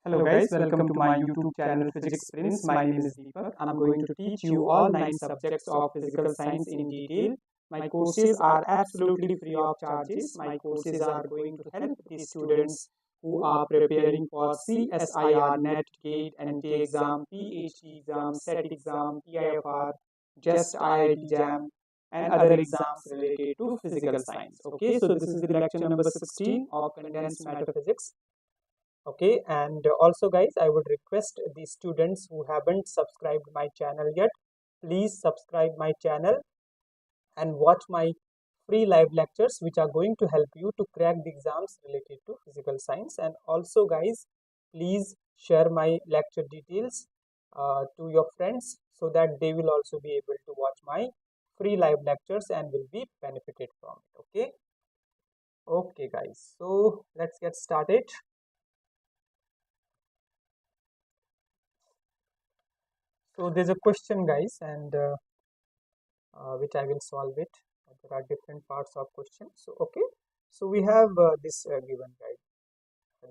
Hello guys, welcome to my YouTube channel Physics Prince. My name is Deepak. I'm going to teach you all 9 subjects of physical science in detail. My courses are absolutely free of charges. My courses are going to help the students who are preparing for CSIR, NET, GATE, NT exam, PhD exam, SET exam, Tifr, Jest, IIT-Jam, and other exams related to physical science. Okay, so this is the lecture number 16 of Condensed Matter Physics. Okay, and also guys, I would request the students who haven't subscribed my channel yet, please subscribe my channel and watch my free live lectures which are going to help you to crack the exams related to physical science. And also guys, please share my lecture details to your friends so that they will also be able to watch my free live lectures and will be benefited from it. Okay guys, so let's get started. So there's a question guys, and which I will solve it. There are different parts of question. So okay, so we have this given, right,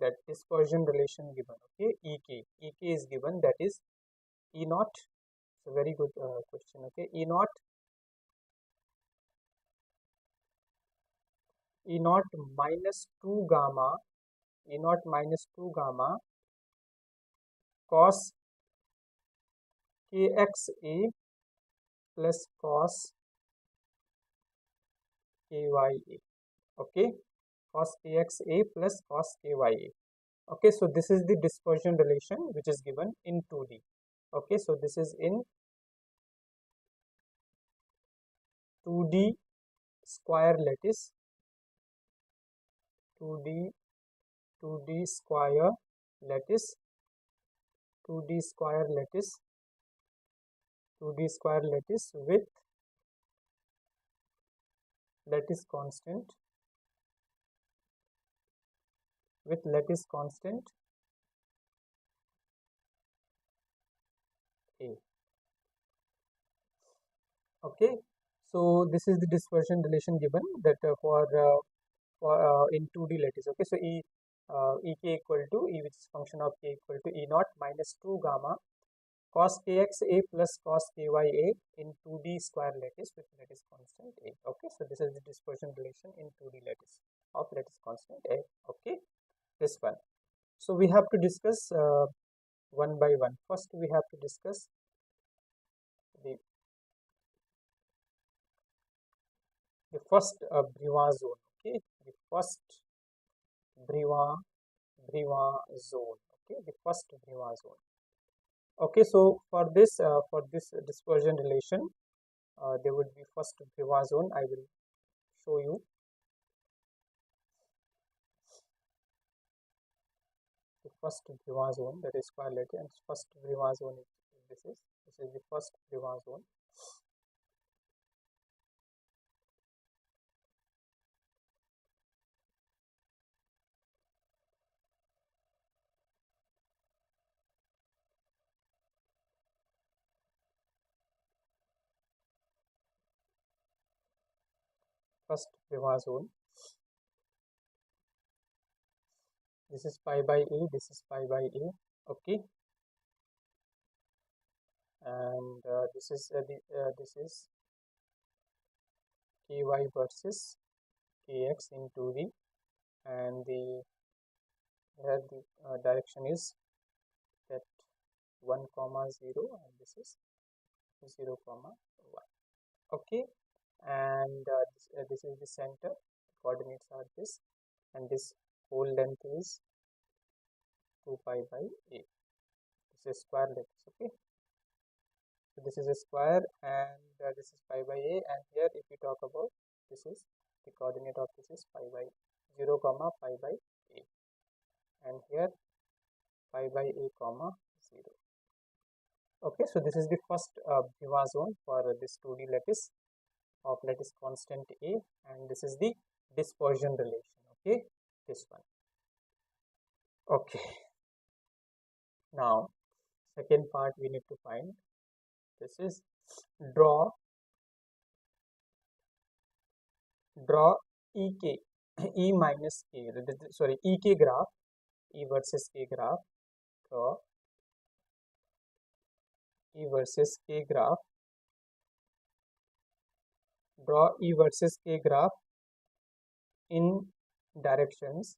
that dispersion relation given. Okay, ek is given, that is E naught. It's a very good question. Okay, E naught minus 2 gamma, E naught minus 2 gamma cos kxa plus cos kya. Okay, cos kxa plus cos kya. Okay, so this is the dispersion relation which is given in 2D. Okay, so this is in 2D square lattice, 2D square lattice, 2D square lattice, 2D square lattice with lattice constant, A. Okay, so this is the dispersion relation given, that for in 2D lattice. Okay, so ek equal to E, which is function of k, equal to E naught minus 2 gamma cos kxa plus cos kya in 2D square lattice with lattice constant A. Okay, so this is the dispersion relation in 2D lattice of lattice constant A. Okay, this one. So we have to discuss one by one. First we have to discuss the first Brillouin zone. Okay, the first Brillouin zone. Okay, the first Brillouin zone. Okay, so for this dispersion relation, there would be first Brillouin zone. I will show you. The first Brillouin zone, that is square lattice, and first Brillouin zone is this is the first Brillouin zone. First Brillouin zone. This is pi by a. This is pi by a. Okay, and this is ky versus kx in 2D, and the direction is that 1, 0, and this is 0, 1. Okay, and this is the center. The coordinates are this, and this whole length is 2 pi by a. This is square lattice. Okay, so this is a square, and this is pi by a, and here if you talk about, this is the coordinate of this is pi by 0, pi by a, and here pi by a, 0. Okay, so this is the first Brillouin zone for this 2D lattice of lattice constant A, and this is the dispersion relation. Okay, this one. Okay, now second part we need to find. This is draw ek, E minus k, sorry, ek graph, E versus k graph draw E versus K graph. Draw E versus K graph in directions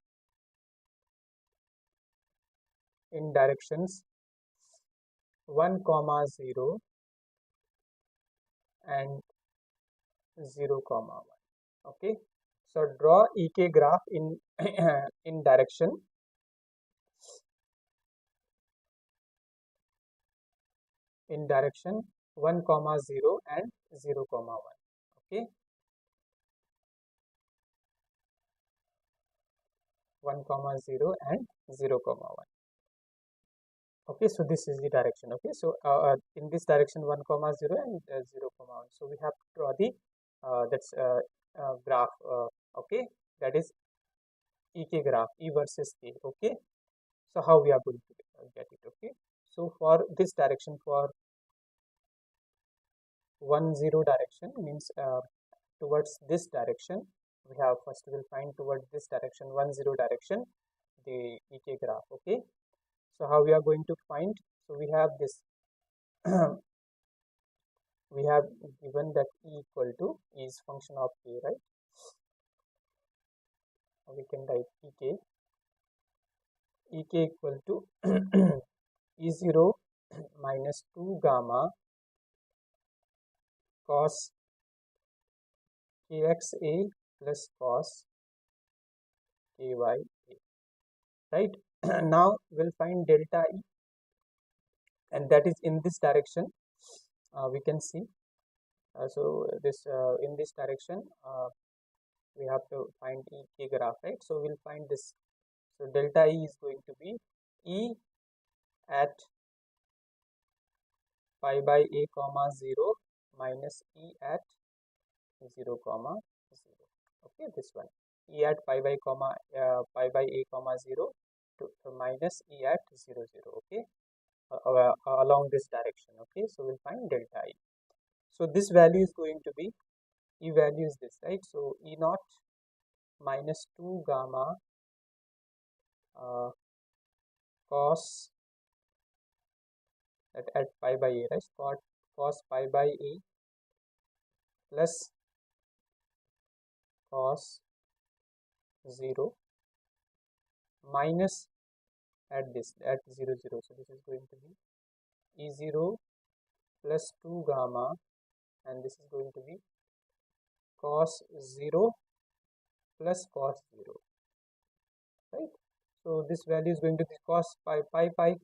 1, 0 and 0, 1. Okay, so draw EK graph in in direction 1, 0 and 0, 1. Okay, 1, 0 and 0, 1. Okay, so this is the direction. Okay, so in this direction 1, 0 and 0, 1. So we have to draw the graph. Okay, that is EK graph, E versus K. Okay, so how we are going to get it? Okay, so for this direction, for 1, 0 direction, means towards this direction, we have first we will find towards this direction 1, 0 direction the EK graph. Okay, so how we are going to find? So we have this we have given that E equal to E is function of K, right? We can write EK equal to E0 minus 2 gamma cos kxa plus cos ky a, right? Now we'll find delta E, and that is in this direction. We can see so this in this direction we have to find EK graph, right? So we'll find this. So delta E is going to be E at pi by a comma 0 minus E at 0, 0. Okay, this one, E at pi by a comma 0 to minus E at 0, 0. Okay, along this direction. Okay, so we'll find delta E. So this value is going to be, E value is this, right? So E naught minus 2 gamma cos at pi by a, right? Cos pi by a plus cos 0 minus at this at 0, 0. So this is going to be E0 plus 2 gamma, and this is going to be cos 0 plus cos 0, right? So this value is going to be cos pi by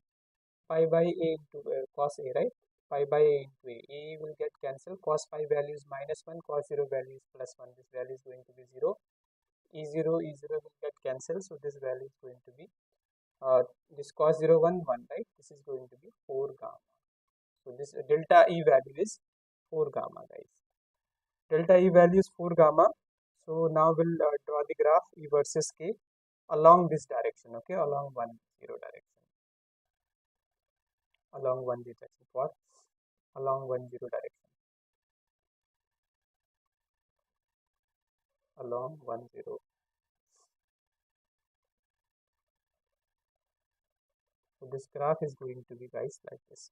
a into cos a, right? Pi by a into a will get cancelled. Cos pi value is minus 1, cos 0 value is plus 1. This value is going to be 0. E0 will get cancelled. So this value is going to be this cos 0, 1, 1, right? This is going to be 4 gamma. So this delta E value is 4 gamma, guys. Delta E value is 4 gamma. So now we'll draw the graph E versus K along this direction. Okay, along 1, 0 direction. Along 1, 0 direction. For along 1, 0 direction. Along 1, 0. So this graph is going to be, guys, like this.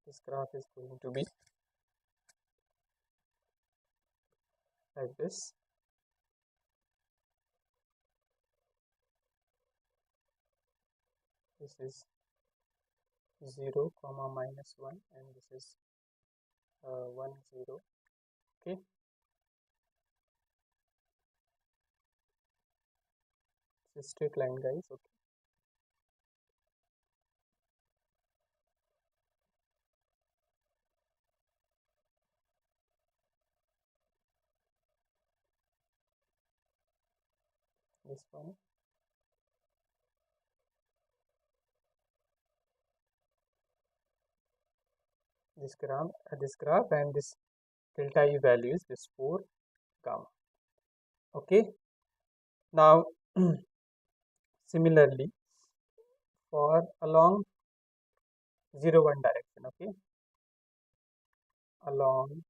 This graph is going to be like this. This is 0, comma minus 1, and this is 1, 0. Okay. It's a straight line, guys. Okay. This one. This graph and this delta E value is this 4 gamma. Okay. Now similarly for along 0, 1 direction. Okay, along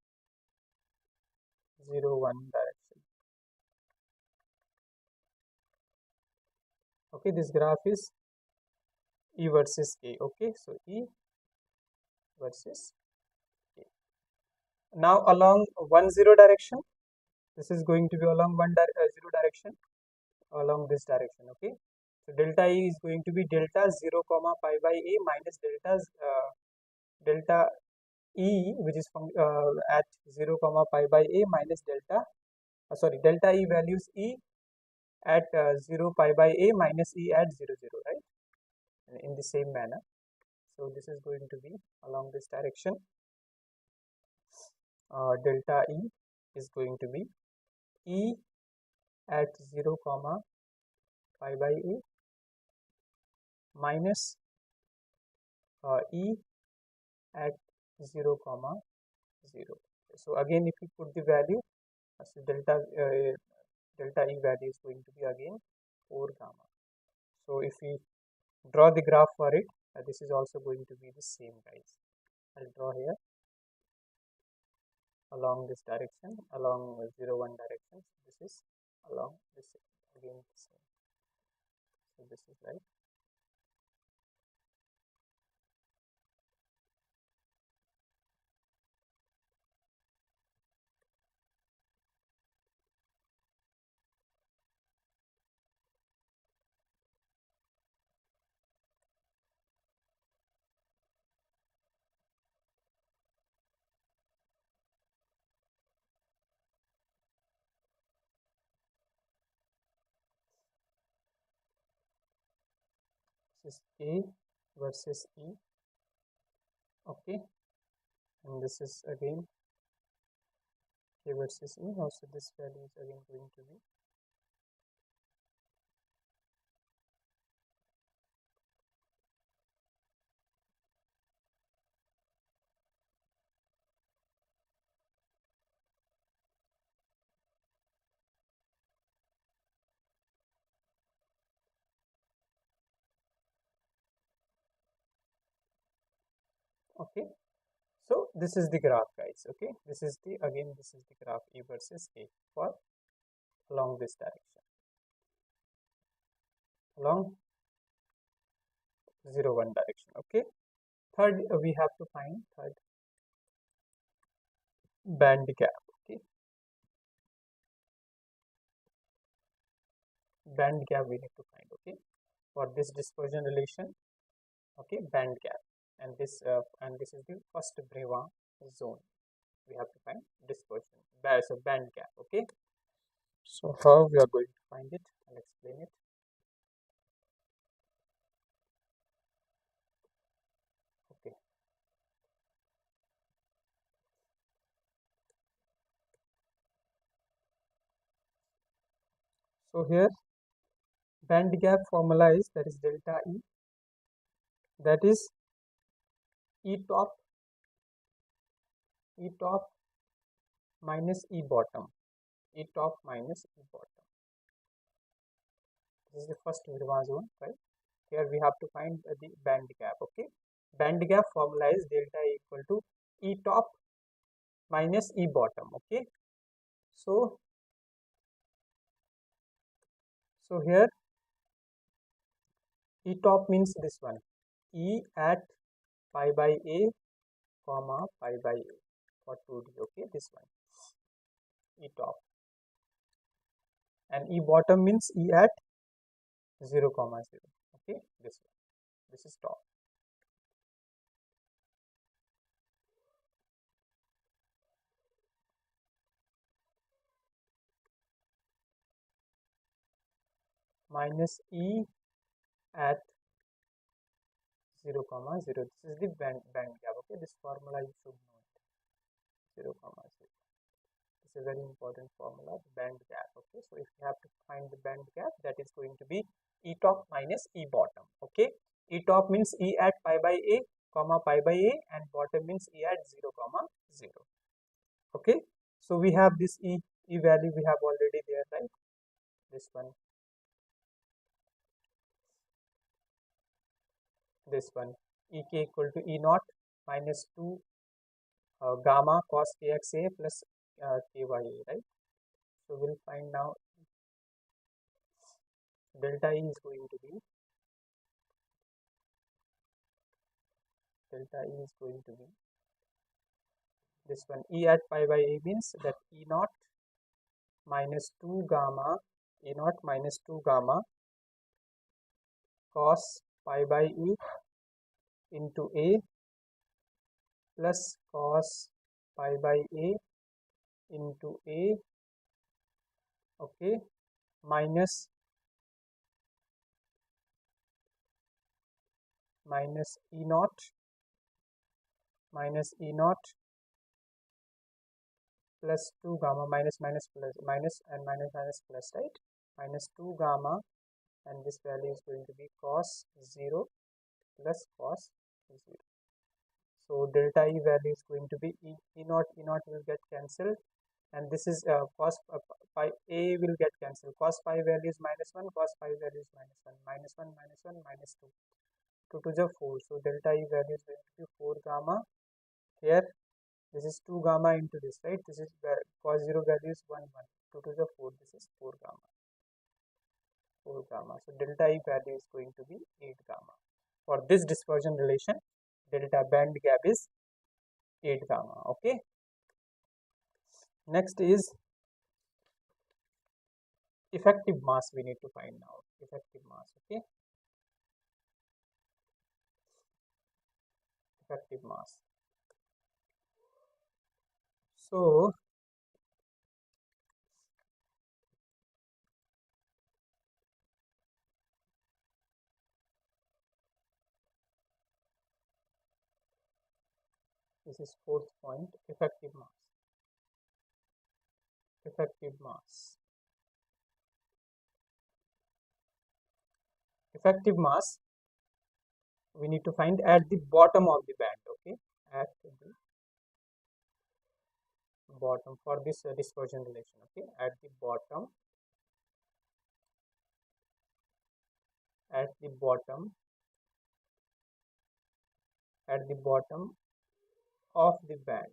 0 1 direction. Okay, this graph is E versus K. Okay, so E versus K. Now along 1 0 direction, this is going to be along 0 direction, along this direction. Okay, so delta E is going to be delta 0 comma pi by A minus delta E, which is from at 0 comma pi by A minus delta E values E at 0 pi by A minus E at 0 0, right, in the same manner. So this is going to be along this direction. Delta E is going to be E at 0 comma pi by A minus E at 0 comma 0. So again, if you put the value, so delta E value is going to be again 4 gamma. So if we draw the graph for it, this is also going to be the same, guys. I'll draw here along this direction, along 0 1 direction. This is along this again the same. So this is like this is K versus E. Okay, and this is again K versus E. Also this value is again going to be okay. So this is the graph, guys. Okay, this is the graph E versus K for along this direction, along 0 1 direction. Okay, third we have to find third band gap. Okay, band gap we need to find. Okay, for this dispersion relation. Okay, band gap, and this is the first Breva zone. We have to find dispersion, so band gap. Okay, so how we are going to find it? I'll explain it. Okay, so here band gap formula is, that is delta E, that is E top minus E bottom, E top minus E bottom. This is the first Breva zone, right? Here we have to find the band gap. Okay, band gap formula is delta E equal to E top minus E bottom. Okay, so here E top means this one, E at pi by A comma pi by A for 2D. Okay, this one E top, and E bottom means E at 0 comma 0. Okay, this one, this is top. Minus E at 0 comma 0. This is the band gap. Okay, this formula you should know it. 0 comma 0. It's a very important formula, the band gap. Okay, so if you have to find the band gap, that is going to be E top minus E bottom. Okay, E top means E at pi by A comma pi by A, and bottom means E at 0 comma 0. Okay, so we have this E value we have already there, right? This one, EK equal to E naught minus 2 gamma cos kxa plus KYA, right? So we'll find now delta E is going to be this one. E at pi by A means that E naught minus 2 gamma, E naught minus 2 gamma cos pi by E into A plus cos pi by A into A, okay, minus E naught plus 2 gamma minus plus minus and minus plus, right? Minus 2 gamma, and this value is going to be cos 0 plus cos 0. So delta E value is going to be E naught will get cancelled, and this is cos pi A will get cancelled. Cos pi value is -1, cos pi value is -1, -1 -1 -2. 2 to the 4. So delta E value is going to be 4 gamma. Here this is 2 gamma into this, right? This is cos 0 value is 1 1. 2 to the 4. This is 4 gamma. 4 gamma. So delta E value is going to be 8 gamma. For this dispersion relation, delta band gap is 8 gamma. Okay. Next is effective mass. We need to find now effective mass. Okay. Effective mass. So this is fourth point, effective mass. Effective mass. Effective mass we need to find at the bottom of the band. Okay, at the bottom for this dispersion relation. Okay, at the bottom at the bottom of the band.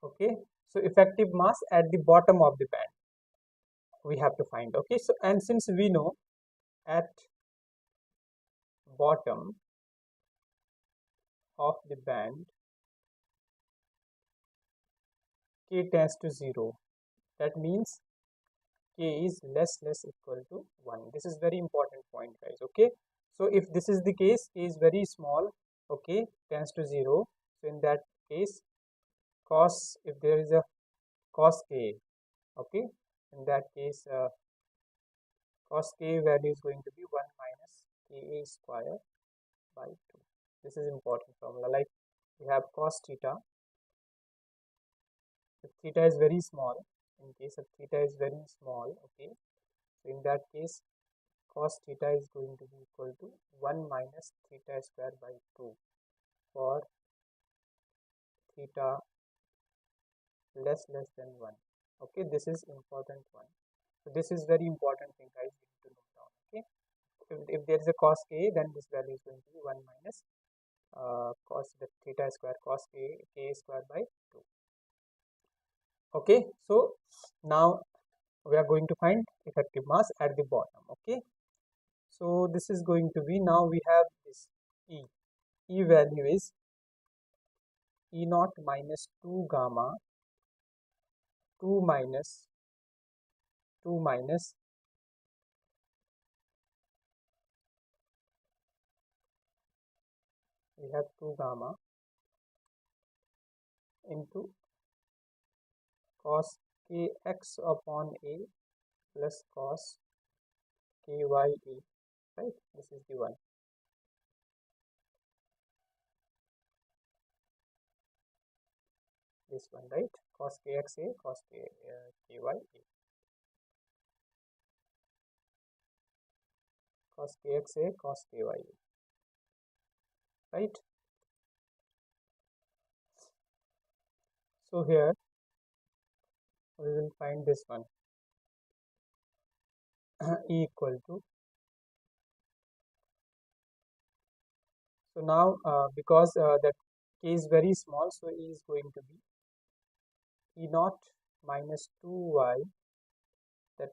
Okay, so effective mass at the bottom of the band we have to find. Okay, so and since we know at bottom of the band K tends to 0, that means K is less equal to 1. This is very important point, guys. Okay, so if this is the case, K is very small, okay, tends to 0. So in that case, cos, if there is a cos K, okay, in that case cos K value is going to be 1 minus Ka square by 2. This is important formula. Like we have cos theta. If theta is very small, in case of theta is very small, okay, so in that case cos theta is going to be equal to 1 minus theta square by 2 for theta less than 1. Okay, this is important one. So this is very important thing, guys, you need to note down. Okay, if there is a cos K, then this value is going to be 1 minus cos the theta square cos K square by 2. Okay, so now we are going to find effective mass at the bottom. Okay, so this is going to be, now we have this E value is E naught minus 2 gamma 2 minus we have 2 gamma into cos kx upon A plus cos kya, right? This is the one. This one, right? Cos kx A, cos kya A. Cos kx A, cos kya A. Right? So here we will find this one E equal to, so now because that K is very small, so E is going to be E naught minus 2y, that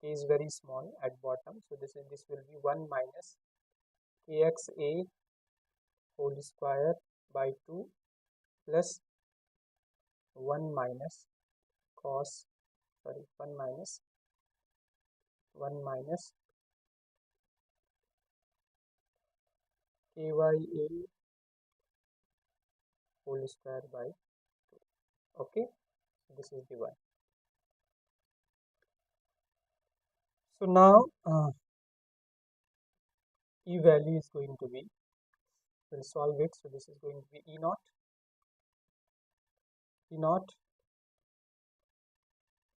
k is very small at bottom, so this will be 1 minus kxa whole square by 2 plus 1 minus 1 minus kya whole square by 2. Okay, this is the one. So now E value is going to be, we'll solve it. So this is going to be E naught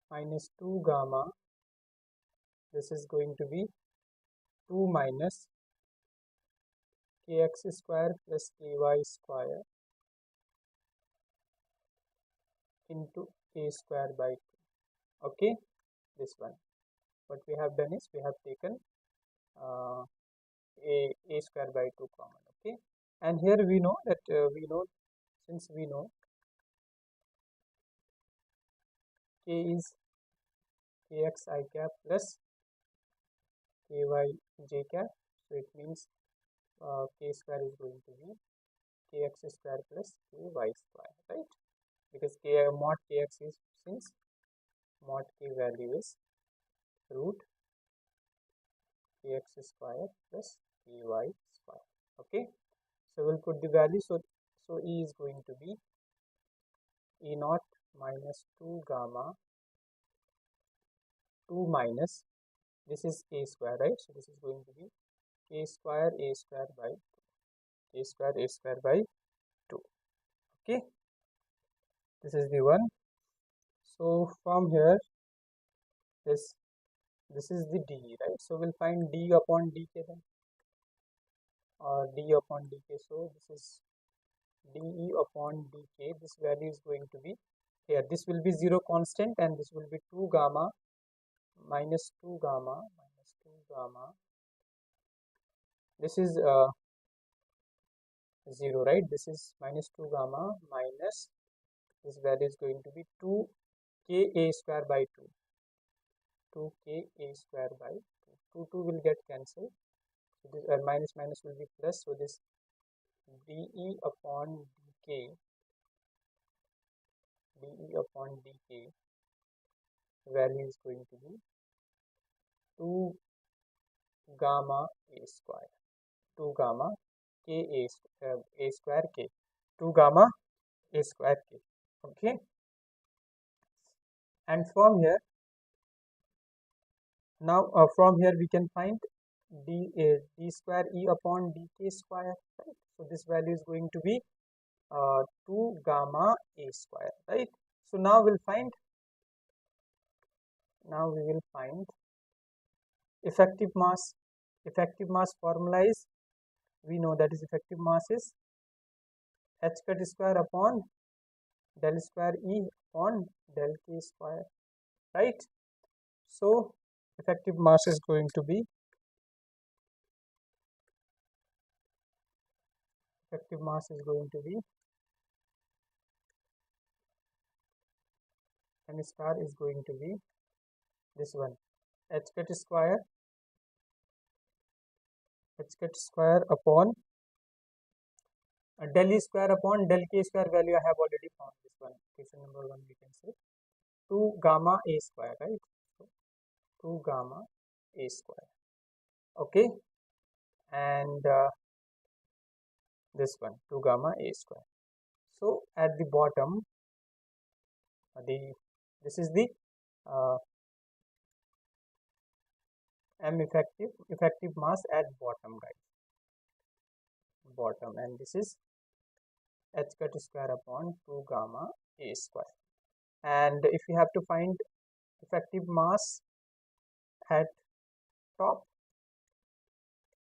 minus 2 gamma, this is going to be 2 minus kx square plus ky square into k square by 2. Okay, this one. What we have done is we have taken a square by 2 common. Okay, and here we know that since we know k is kx I cap plus ky j cap, so it means k square is going to be kx square plus ky square, right? Because k mod kx is, since mod k value is root kx square plus ky square. Okay, so we'll put the value. So E is going to be E naught minus 2 gamma 2 minus, this is a square, right? So this is going to be a square by 2, a square by 2. Okay, this is the one. So from here, this is the d, right? So we'll find d upon dk then, or d upon dk. So this is de upon dk. This value is going to be here. This will be 0 constant, and this will be 2 gamma minus 2 gamma. This is 0, right? This is minus 2 gamma minus, this value is going to be 2 ka square by 2. 2 ka square by 2. 2 will get cancelled. So this minus will be plus. So this de upon dk value is going to be 2 gamma a square. 2 gamma a square k. 2 gamma a square k. Okay. And from here, now from here we can find d square e upon dk square, right? So this value is going to be 2 gamma a square, right? So now we will find effective mass. Effective mass formula is, we know that is effective mass is h cut square upon del square e upon del k square, right? So effective mass is going to be m star is going to be this one, h cut square upon del e square upon del k square value I have already found. This one, question number 1, we can say 2 gamma a square, right? So 2 gamma a square. Okay, and this one 2 gamma a square. So at the bottom, this is the m effective mass at bottom, guys. Bottom, and this is h cut square upon 2 gamma a square. And if you have to find effective mass at top,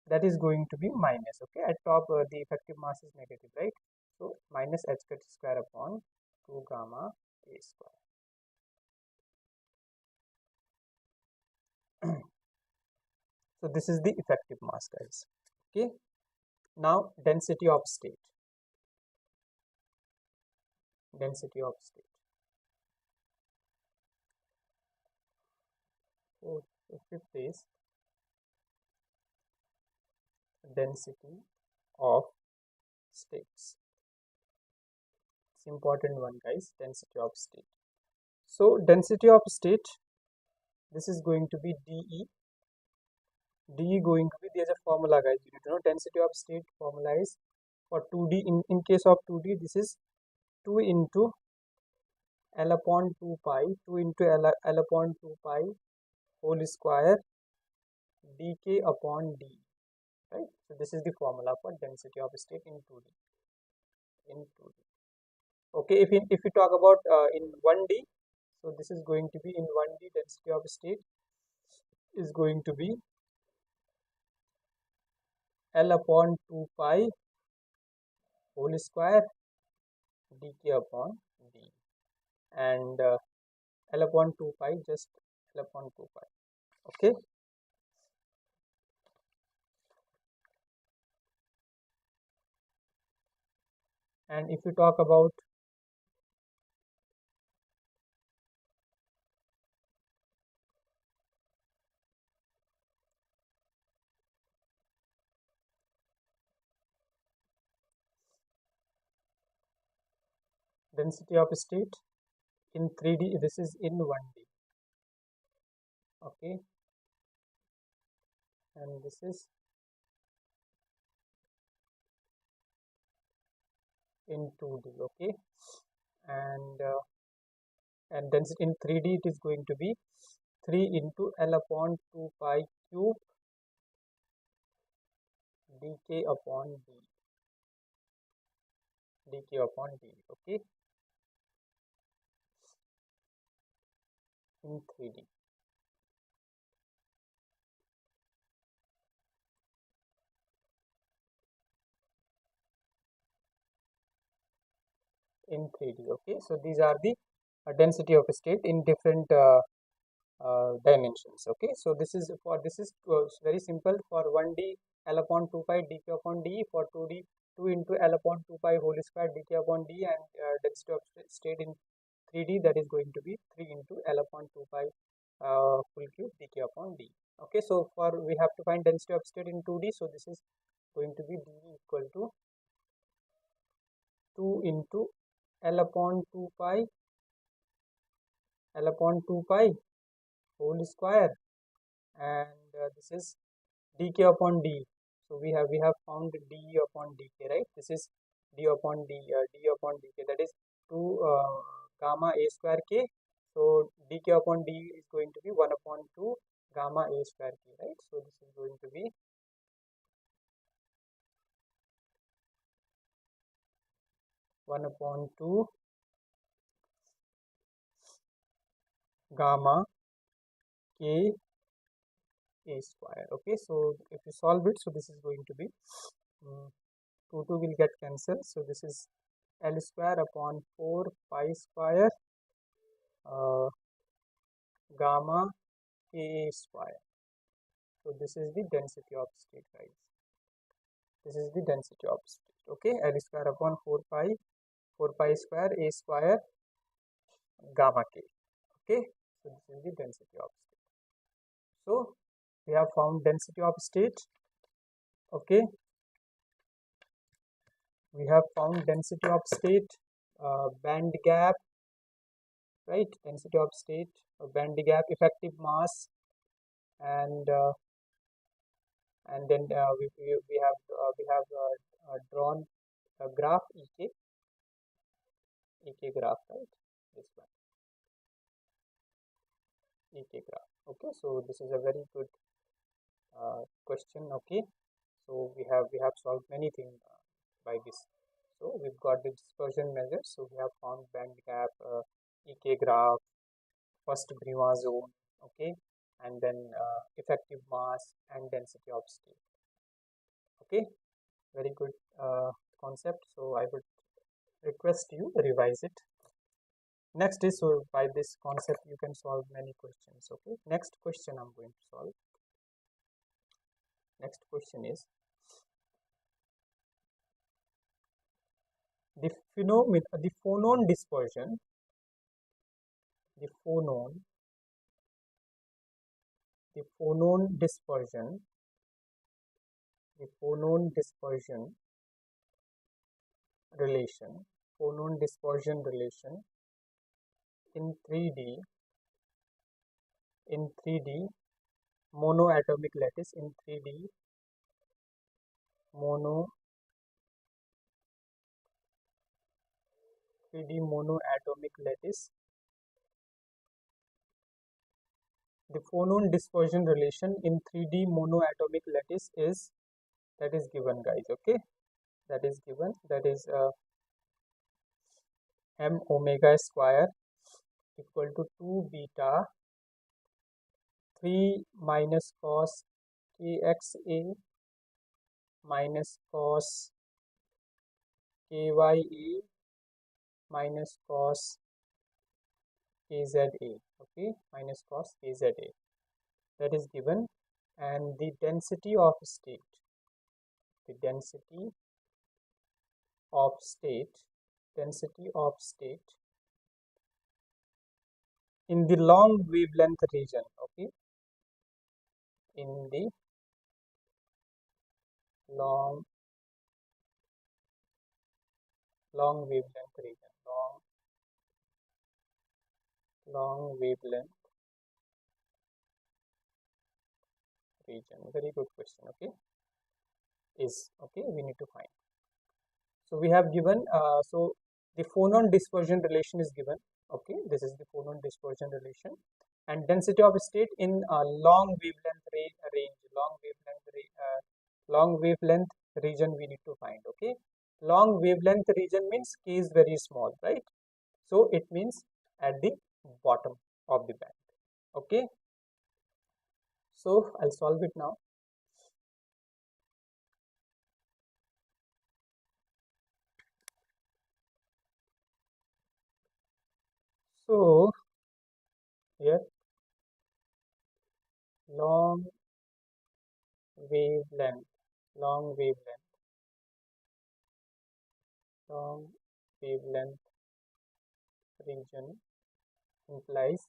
that is going to be minus. Okay, at top the effective mass is negative, right? So minus h cut square upon 2 gamma a square. So this is the effective mass, guys. Okay, now density of state. So fifth is density of states. It's important one, guys. Density of state. So density of state, this is going to be dE. dE going to be, there's a formula, guys. You need to know density of state formula is for 2D. In case of 2D, this is 2 into L upon 2 pi, 2 into L upon 2 pi whole square dk upon d, right? So this is the formula for density of state in 2D. Okay, if we talk about in 1D, so this is going to be in 1D density of state is going to be L upon 2 pi whole square dk upon d, and L upon 2 pi just L upon 2 pi. Okay, and if you talk about density of state in 3D, this is in 1D. Okay, and this is in 2D. Okay, and density in 3D, it is going to be 3 into L upon 2 pi cube dk upon d. Okay, in 3D. In 3D. Okay, so these are the density of a state in different dimensions. Okay, so this is very simple. For 1D, L upon 2 pi dk upon d. For 2D, 2 into L upon 2 pi whole square dk upon d, and density of state in 3D, that is going to be 3 into L upon 2 pi full cube dk upon d. Okay, so for we have to find density of state in 2D, so this is going to be d equal to 2 into L upon 2 pi whole square, and this is dk upon d. So we have found d upon dk, right? This is d upon dk, that is 2 gamma a square k. So dk upon d is going to be 1 upon 2 gamma a square k, right? So this is going to be 1 upon 2 gamma k a square. Okay, so if you solve it, so this is going to be 2 will get cancelled, so this is L square upon 4 pi square gamma k square. So this is the density of state, guys. This is the density of state. Okay, L square upon 4 pi square a square gamma k. Okay, so this is the density of state. So we have found density of state. Okay, we have found density of state, band gap, right? Density of state, band gap, effective mass, and then we have drawn a graph EK graph, right? This one EK graph. Okay, so this is a very good question. Okay, so we have solved many things by this. So we've got the dispersion measures. So we have found band gap, EK graph, first Brima zone. Okay, and then effective mass and density of state. Okay, very good concept. So I would request you revise it. Next is, so by this concept you can solve many questions. Okay, next question I'm going to solve. Next question is the phonon dispersion, the phonon dispersion relation in 3D monoatomic lattice, in 3D monoatomic lattice. The phonon dispersion relation in 3D monoatomic lattice is, that is given, guys. Okay, that is given. That is m omega square equal to 2 beta 3 minus cos kxa minus cos kya minus cos kza. Okay, minus cos kza, that is given. And the density of state in the long wavelength region. Okay, in the long wavelength region, long wavelength region. Very good question. Okay, is, okay, we need to find. So we have given, so the phonon dispersion relation is given. Okay, this is the phonon dispersion relation, and density of state in long wavelength region we need to find. Okay, long wavelength region means k is very small, right? So it means at the bottom of the band. Okay, so I'll solve it now. So here, long wavelength region implies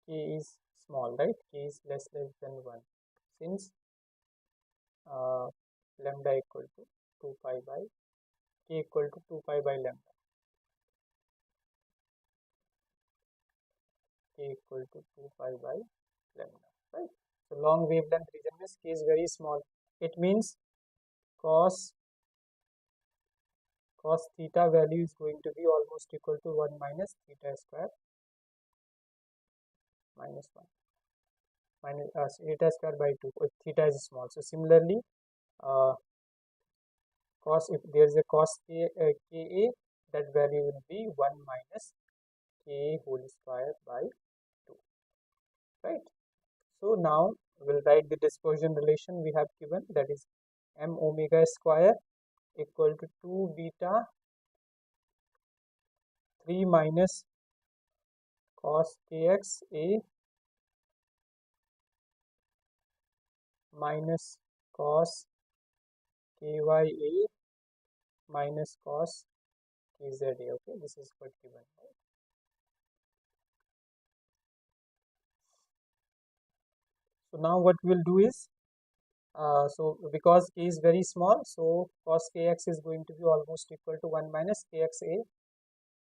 k is small, right? K is less than 1, since lambda equal to 2 pi by k equal to 2 pi by lambda, k equal to 2 pi by lambda, right? So long wavelength region means k is very small. It means cos theta value is going to be almost equal to 1 minus theta square minus 1 minus theta square by 2 if theta is small. So similarly, cos, if there is a cos ka, that value will be 1 minus k whole square by 2, right? So now we'll write the dispersion relation we have given, that is m omega square equal to 2 beta 3 minus cos kxa minus cos kya minus cos kza. Okay, this is what given, right? So now what we'll do is, so because k is very small, so cos kx is going to be almost equal to 1 minus kxa,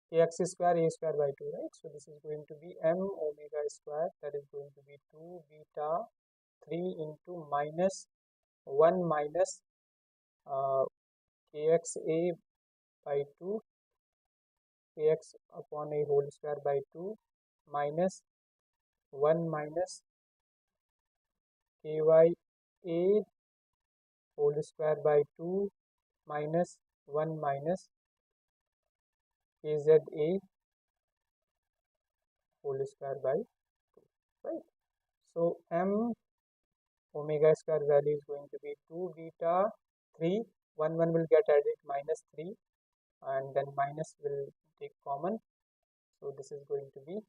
kx square a square by 2, right? So this is going to be m omega square, that is going to be 2 beta 3 into minus 1 minus kxa by 2, kx upon a whole square by 2 minus 1 minus kya whole square by 2 minus 1 minus kza whole square by 2, right? So m omega square value is going to be 2 beta 3, 1 will get added, minus 3, and then minus will take common. So this is going to be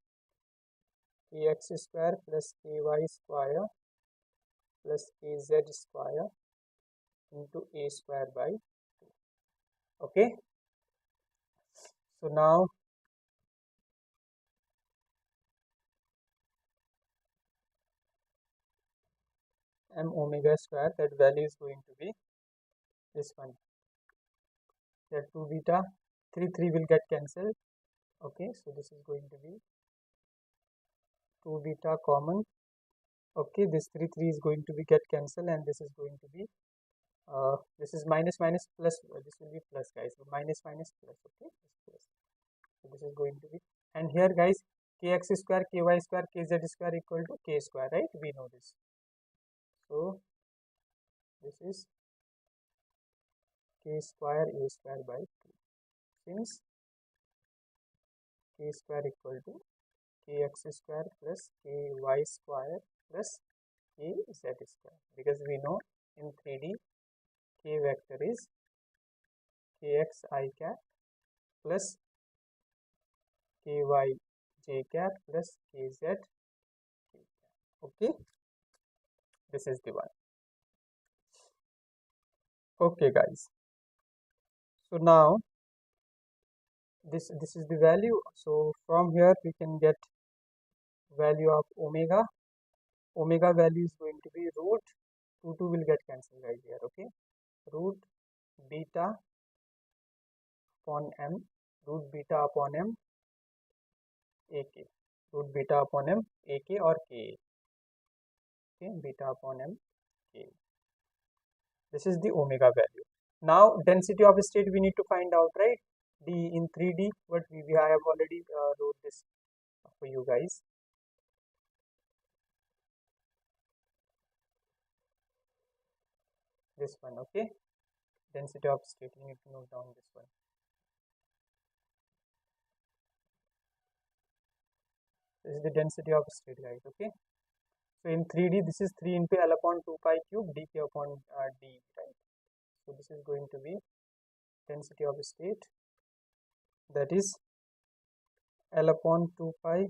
kx square plus ky square plus kz square into a square by 2. Okay, so now m omega square, that value is going to be this one. That 2 beta, 3 will get cancelled. Okay, so this is going to be 2 beta common. Okay, this 3 is going to be get cancelled, and this is going to be this is minus minus plus, this will be plus, guys. So minus minus plus. Okay, plus. So this is going to be, and here guys, kx square, ky square, kz square equal to k square, right? We know this. So this is k square a square by 2, since k square equal to kx square plus ky square plus kz square, because we know in 3D k vector is kx I cap plus ky j cap plus kz k cap. Okay, this is the one. Okay guys, so now this is the value. So from here we can get value of omega. Omega value is going to be root 2 will get cancelled right here. Okay, root beta upon m, root beta upon m ak, root beta upon m ak or ka. Okay, beta upon m k. This is the omega value. Now density of state we need to find out, right? D in 3D, but we have already wrote this for you guys. This one, okay? Density of state, you need to note down this one. This is the density of state, guys, okay? So in 3D, this is 3 into L upon 2 pi cube dk upon d, right? So this is going to be density of state, that is L upon 2 pi,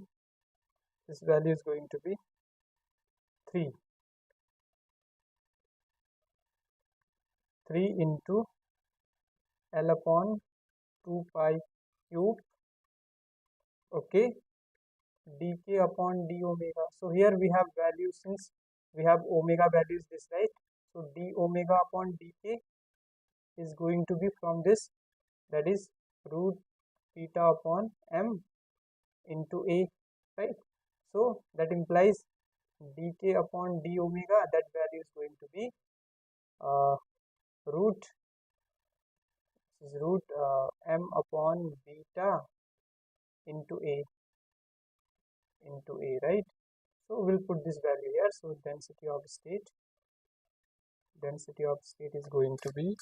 this value is going to be 3 into L upon 2 pi cube, okay, dk upon d omega. So here we have value, since we have omega values this, right? So d omega upon dk is going to be from this, that is root beta upon m into a, right? So that implies dk upon d omega, that value is going to be root m upon beta into a, right? So we'll put this value here. So density of state is going to be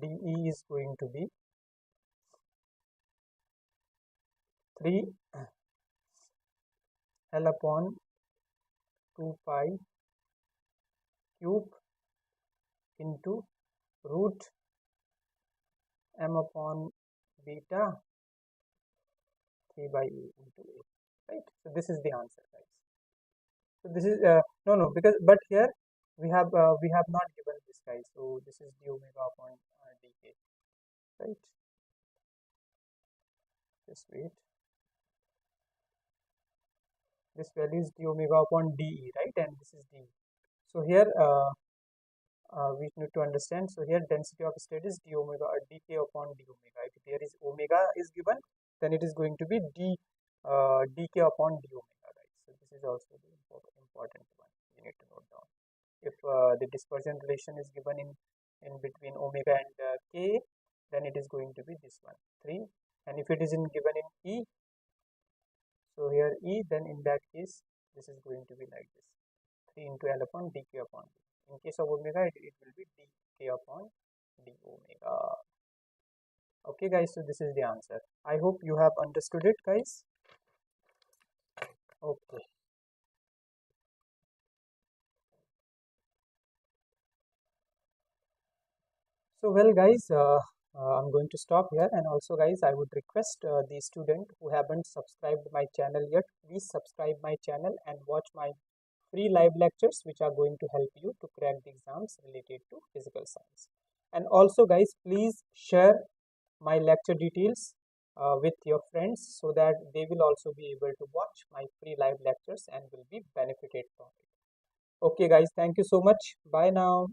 dE is going to be 3 L upon 2 pi cube into root m upon beta 3 by a into a, right? So this is the answer, guys. So this is no, because but here we have not given this, guys. So this is d omega upon dk, right? Just wait. This value is d omega upon de, right? And this is d. So here we need to understand. So here density of state is d omega or dk upon d omega. If there is omega is given, then it is going to be dk upon d omega, right? So this is also the important one you need to note down. If the dispersion relation is given in between omega and k, then it is going to be this one 3, and if it is given in e, so here e, then in that case this is going to be like this 3 into L upon dk upon d. In case of omega, it will be dk upon d omega. Okay guys, so this is the answer. I hope you have understood it, guys. Okay. So well guys, I'm going to stop here, and also guys, I would request the student who haven't subscribed my channel yet, please subscribe my channel and watch my free live lectures, which are going to help you to crack the exams related to physical science. And also guys, please share my lecture details with your friends, so that they will also be able to watch my free live lectures and will be benefited from it. Okay guys, thank you so much. Bye now.